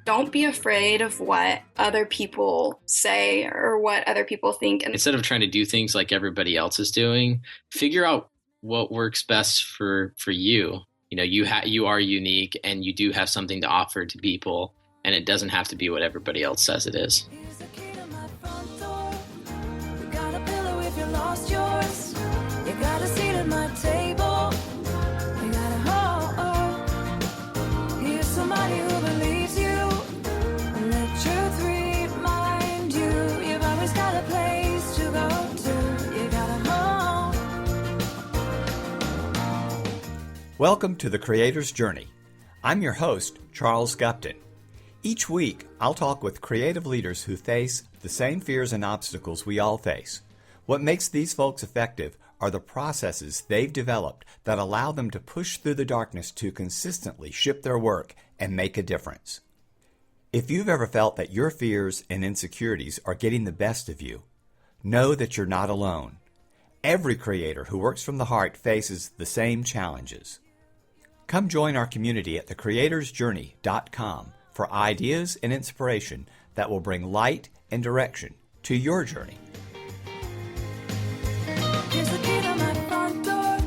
Don't be afraid of what other people say or what other people think. And Instead of trying to do things like everybody else is doing, figure out what works best for you. You are unique and you do have something to offer to people, and it doesn't have to be what everybody else says it is. Here's the key to my front door. You got a pillow if you lost yours. You got a seat at my table. You got a home. Here's somebody who believes you. Let truth remind you. You've always got a place to go to. You got a home. Welcome to The Creator's Journey. I'm your host, Charles Gupton. Each week, I'll talk with creative leaders who face the same fears and obstacles we all face. What makes these folks effective are the processes they've developed that allow them to push through the darkness to consistently ship their work and make a difference. If you've ever felt that your fears and insecurities are getting the best of you, know that you're not alone. Every creator who works from the heart faces the same challenges. Come join our community at thecreatorsjourney.com for ideas and inspiration that will bring light and direction to your journey. Here's the key to my front door.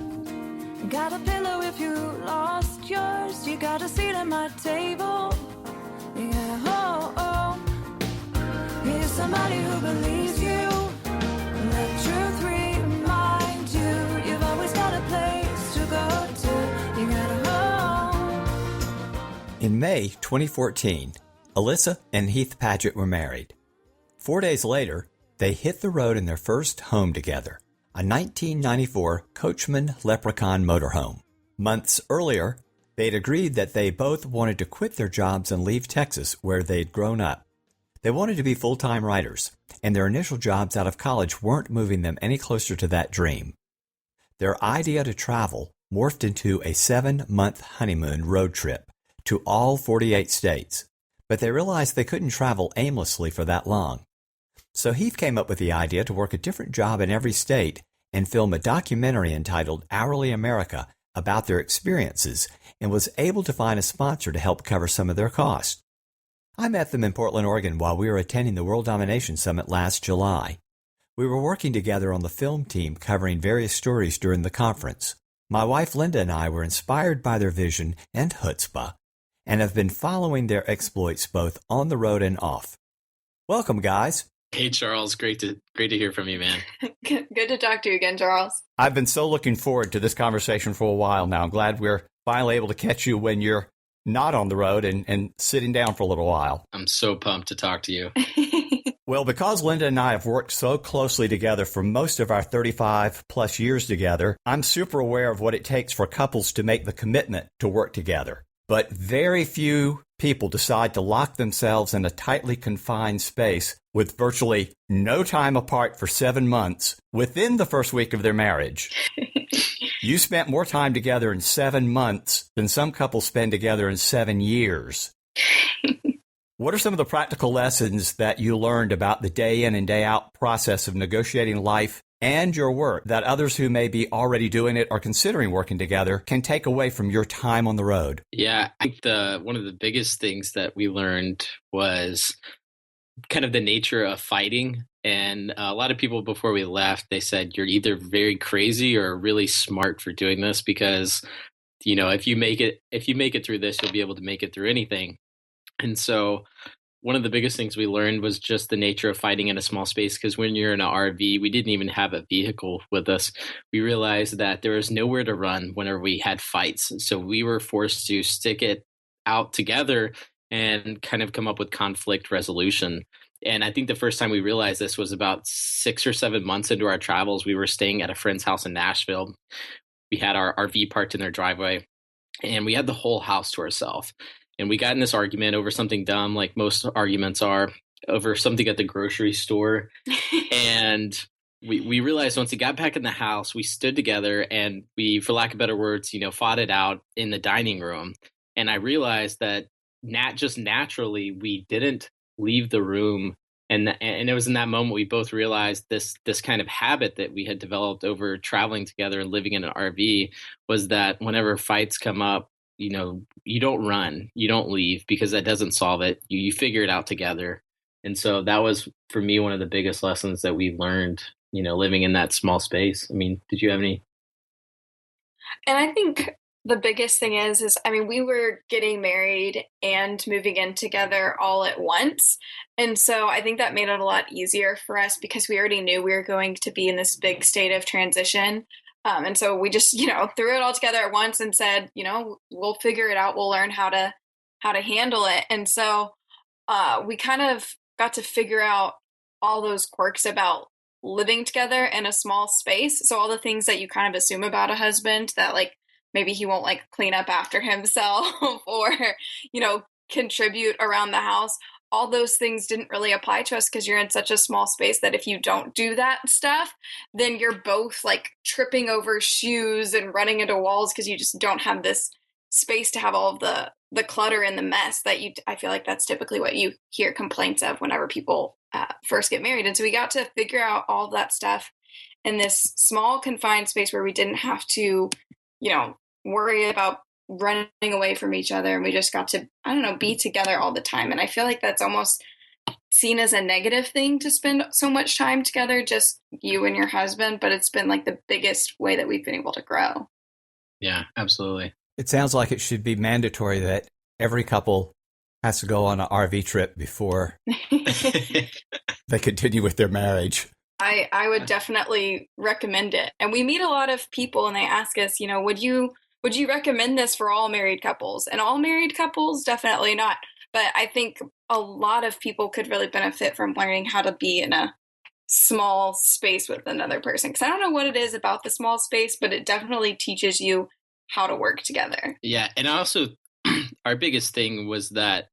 You got a pillow if you lost yours. You got a seat at my table. You got a home. Here's somebody who believes you. Let truth remind you. You've always got a place to go to. You got a home. In May 2014, Alyssa and Heath were married. 4 days later, they hit the road in their first home together, a 1994 Coachman Leprechaun motorhome. Months earlier, they'd agreed that they both wanted to quit their jobs and leave Texas, where they'd grown up. They wanted to be full-time writers, and their initial jobs out of college weren't moving them any closer to that dream. Their idea to travel morphed into a 7-month honeymoon road trip to all 48 states, but they realized they couldn't travel aimlessly for that long. So Heath came up with the idea to work a different job in every state and film a documentary entitled Hourly America about their experiences, and was able to find a sponsor to help cover some of their costs. I met them in Portland, Oregon while we were attending the World Domination Summit last July. We were working together on the film team covering various stories during the conference. My wife Linda and I were inspired by their vision and chutzpah, and have been following their exploits both on the road and off. Welcome, guys. Hey, Charles, great to hear from you, man. good to talk to you again, Charles. I've been so looking forward to this conversation for a while now. I'm glad we're finally able to catch you when you're not on the road and sitting down for a little while. I'm so pumped to talk to you. Well, because Linda and I have worked so closely together for most of our 35 plus years together, I'm super aware of what it takes for couples to make the commitment to work together. But very few people decide to lock themselves in a tightly confined space with virtually no time apart for 7 months within the first week of their marriage. You spent more time together in 7 months than some couples spend together in 7 years. What are some of the practical lessons that you learned about the day in and day out process of negotiating life and your work that others who may be already doing it or considering working together can take away from your time on the road? Yeah, I think one of the biggest things that we learned was kind of the nature of fighting. And a lot of people before we left, they said, you're either very crazy or really smart for doing this because, if you make it through this, you'll be able to make it through anything. And so one of the biggest things we learned was just the nature of fighting in a small space, because when you're in an RV, we didn't even have a vehicle with us. We realized that there was nowhere to run whenever we had fights. So we were forced to stick it out together and kind of come up with conflict resolution. And I think the first time we realized this was about 6 or 7 months into our travels. We were staying at a friend's house in Nashville. We had our RV parked in their driveway, and we had the whole house to ourselves. And we got in this argument over something dumb, like most arguments are, over something at the grocery store. And we realized once we got back in the house, we stood together and we, for lack of better words, fought it out in the dining room. And I realized that just naturally, we didn't leave the room. And it was in that moment we both realized this kind of habit that we had developed over traveling together and living in an RV was that whenever fights come up, you don't run, you don't leave because that doesn't solve it. You figure it out together. And so that was for me one of the biggest lessons that we learned, living in that small space. I mean, did you have any? And I think the biggest thing is I mean, we were getting married and moving in together all at once. And so I think that made it a lot easier for us because we already knew we were going to be in this big state of transition. And so we just, threw it all together at once and said, we'll figure it out. We'll learn how to handle it. And so we kind of got to figure out all those quirks about living together in a small space. So all the things that you kind of assume about a husband that like maybe he won't like clean up after himself or, contribute around the house. All those things didn't really apply to us because you're in such a small space that if you don't do that stuff, then you're both like tripping over shoes and running into walls because you just don't have this space to have all of the clutter and the mess that I feel like that's typically what you hear complaints of whenever people first get married. And so we got to figure out all of that stuff in this small confined space where we didn't have to, worry about running away from each other. And we just got to, I don't know, be together all the time. And I feel like that's almost seen as a negative thing to spend so much time together, just you and your husband. But it's been like the biggest way that we've been able to grow. Yeah, absolutely. It sounds like it should be mandatory that every couple has to go on an RV trip before they continue with their marriage. I would definitely recommend it. And we meet a lot of people and they ask us, would you recommend this for all married couples? And all married couples, definitely not. But I think a lot of people could really benefit from learning how to be in a small space with another person. Because I don't know what it is about the small space, but it definitely teaches you how to work together. Yeah. And also, our biggest thing was that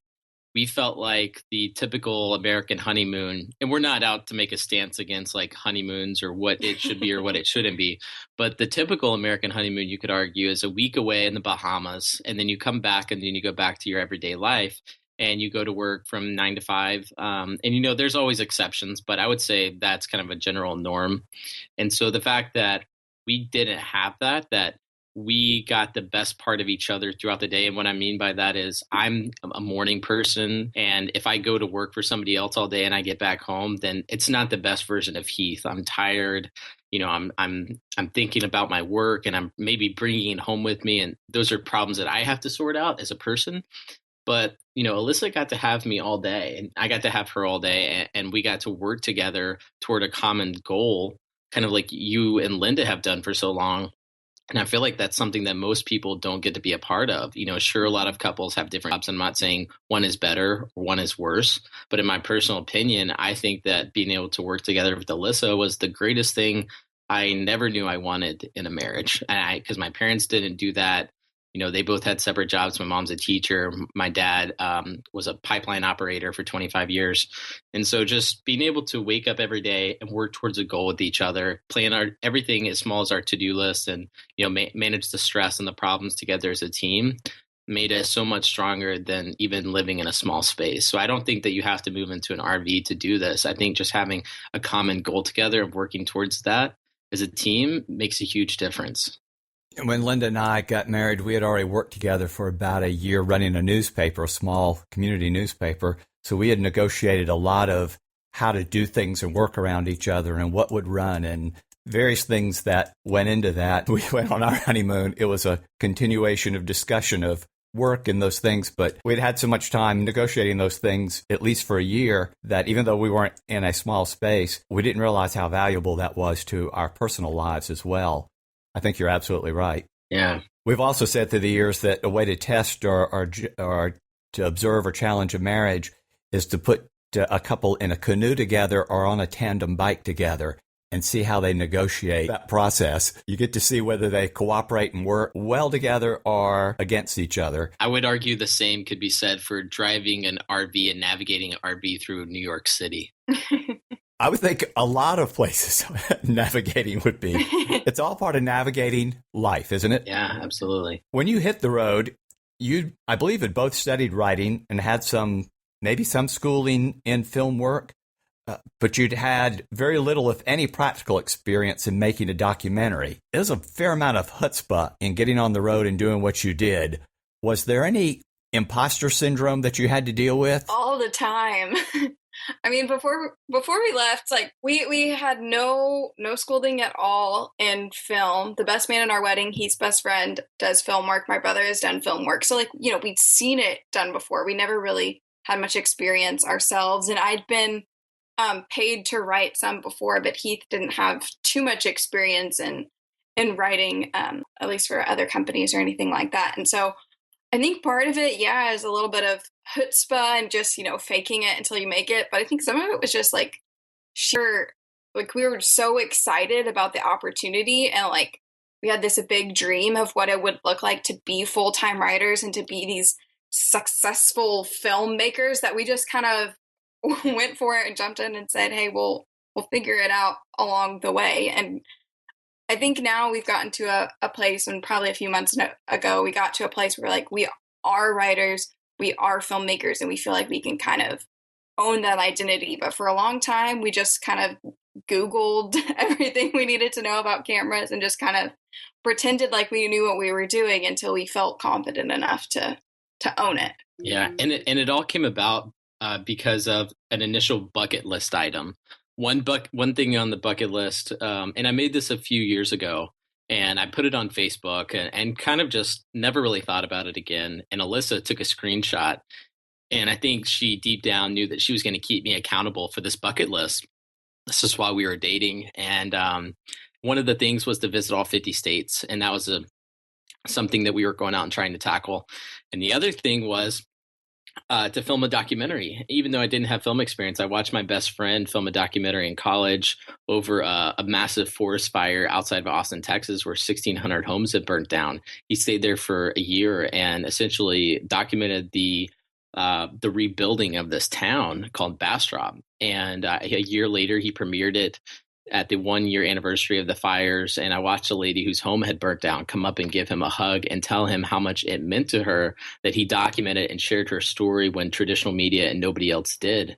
we felt like the typical American honeymoon, and we're not out to make a stance against like honeymoons or what it should be or what it shouldn't be, but the typical American honeymoon, you could argue, is a week away in the Bahamas, and then you come back and then you go back to your everyday life and you go to work from 9 to 5. And, there's always exceptions, but I would say that's kind of a general norm. And so the fact that we didn't have that we got the best part of each other throughout the day. And what I mean by that is I'm a morning person. And if I go to work for somebody else all day and I get back home, then it's not the best version of Heath. I'm tired. I'm thinking about my work and I'm maybe bringing it home with me. And those are problems that I have to sort out as a person. But, Alyssa got to have me all day and I got to have her all day. And we got to work together toward a common goal, kind of like you and Linda have done for so long. And I feel like that's something that most people don't get to be a part of. Sure, a lot of couples have different jobs. I'm not saying one is better or one is worse. But in my personal opinion, I think that being able to work together with Alyssa was the greatest thing I never knew I wanted in a marriage. And because my parents didn't do that. They both had separate jobs. My mom's a teacher. My dad was a pipeline operator for 25 years. And so just being able to wake up every day and work towards a goal with each other, plan everything as small as our to-do list and, manage the stress and the problems together as a team made us so much stronger than even living in a small space. So I don't think that you have to move into an RV to do this. I think just having a common goal together and working towards that as a team makes a huge difference. When Linda and I got married, we had already worked together for about a year running a newspaper, a small community newspaper. So we had negotiated a lot of how to do things and work around each other and what would run and various things that went into that. We went on our honeymoon. It was a continuation of discussion of work and those things, but we'd had so much time negotiating those things, at least for a year, that even though we weren't in a small space, we didn't realize how valuable that was to our personal lives as well. I think you're absolutely right. Yeah. We've also said through the years that a way to test or to observe or challenge a marriage is to put a couple in a canoe together or on a tandem bike together and see how they negotiate that process. You get to see whether they cooperate and work well together or against each other. I would argue the same could be said for driving an RV and navigating an RV through New York City. I would think a lot of places navigating would be. It's all part of navigating life, isn't it? Yeah, absolutely. When you hit the road, you, I believe, had both studied writing and had maybe some schooling in film work, but you'd had very little, if any, practical experience in making a documentary. There's a fair amount of chutzpah in getting on the road and doing what you did. Was there any imposter syndrome that you had to deal with? All the time. I mean, before we left, like we had no schooling at all in film. The best man in our wedding, Heath's best friend, does film work. My brother has done film work. So like, we'd seen it done before. We never really had much experience ourselves. And I'd been paid to write some before, but Heath didn't have too much experience in writing, at least for other companies or anything like that. And so I think part of it, yeah, is a little bit of chutzpah and just, faking it until you make it. But I think some of it was just like, sure, like we were so excited about the opportunity, and like we had this big dream of what it would look like to be full-time writers and to be these successful filmmakers, that we just kind of went for it and jumped in and said, hey, we'll figure it out along the way. And I think now we've gotten to a place, and probably a few months ago, we got to a place where like we are writers, we are filmmakers, and we feel like we can kind of own that identity. But for a long time, we just kind of Googled everything we needed to know about cameras and just kind of pretended like we knew what we were doing until we felt confident enough to own it. Yeah, and it all came about because of an initial bucket list item. One thing on the bucket list, and I made this a few years ago, and I put it on Facebook and kind of just never really thought about it again. And Alyssa took a screenshot, and I think she deep down knew that she was going to keep me accountable for this bucket list. This is while we were dating, and one of the things was to visit all 50 states, and that was something that we were going out and trying to tackle. And the other thing was to film a documentary. Even though I didn't have film experience, I watched my best friend film a documentary in college over a massive forest fire outside of Austin, Texas, where 1,600 homes had burnt down. He stayed there for a year and essentially documented the rebuilding of this town called Bastrop. And a year later, he premiered it at the 1-year anniversary of the fires. And I watched a lady whose home had burnt down come up and give him a hug and tell him how much it meant to her that he documented and shared her story when traditional media and nobody else did.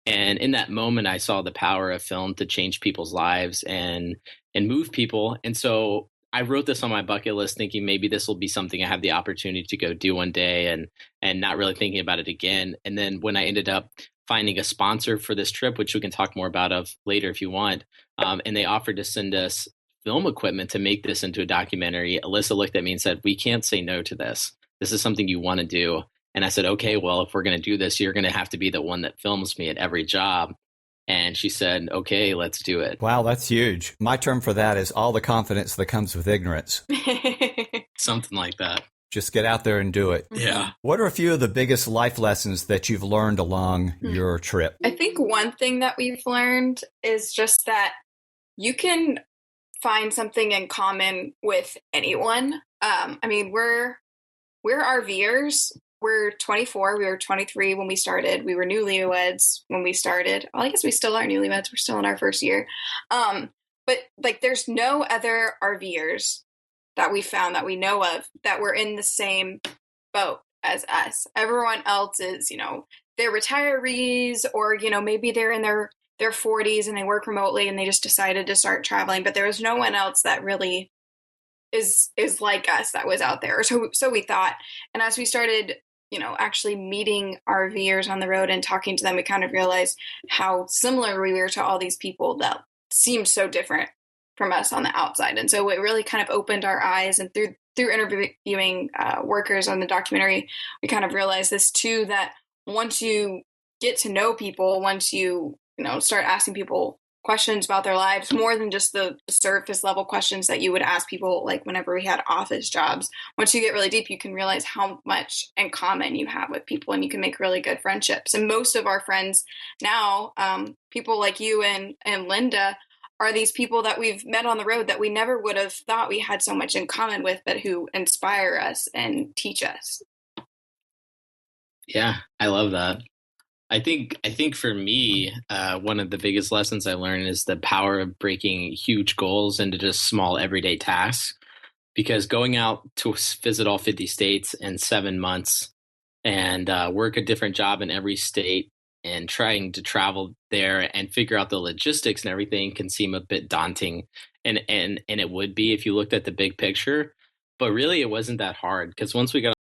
And in that moment, I saw the power of film to change people's lives and move people. And so I wrote this on my bucket list thinking maybe this will be something I have the opportunity to go do one day, and not really thinking about it again. And then when I ended up finding a sponsor for this trip, which we can talk more about of later if you want, and they offered to send us film equipment to make this into a documentary, Alyssa looked at me and said, we can't say no to this. This is something you want to do. And I said, okay, well, if we're going to do this, you're going to have to be the one that films me at every job. And she said, okay, let's do it. Wow, that's huge. My term for that is all the confidence that comes with ignorance. Something like that. Just get out there and do it. Yeah. What are a few of the biggest life lessons that you've learned along your trip? I think one thing that we've learned is just that you can find something in common with anyone. I mean, we're RVers. We're 24. We were 23 when we started. We were newlyweds when we started. Well, I guess we still are newlyweds. We're still in our first year. But like, there's no other RVers that we found that we know of that were in the same boat as us. Everyone else is, they're retirees, or, maybe they're in their 40s and they work remotely and they just decided to start traveling. But there was no one else that really is like us that was out there. Or so we thought. And as we started, actually meeting RVers on the road and talking to them, we kind of realized how similar we were to all these people that seemed so different from us on the outside. And so it really kind of opened our eyes. And through interviewing workers on the documentary, we kind of realized this too, that once you get to know people, once you start asking people questions about their lives, more than just the surface level questions that you would ask people, like whenever we had office jobs. Once you get really deep, you can realize how much in common you have with people, and you can make really good friendships. And most of our friends now, people like you and Linda, are these people that we've met on the road that we never would have thought we had so much in common with, but who inspire us and teach us. Yeah, I love that. I think for me, one of the biggest lessons I learned is the power of breaking huge goals into just small everyday tasks. Because going out to visit all 50 states in 7 months and work a different job in every state and trying to travel there and figure out the logistics and everything can seem a bit daunting. And it would be if you looked at the big picture. But really, it wasn't that hard, because once we got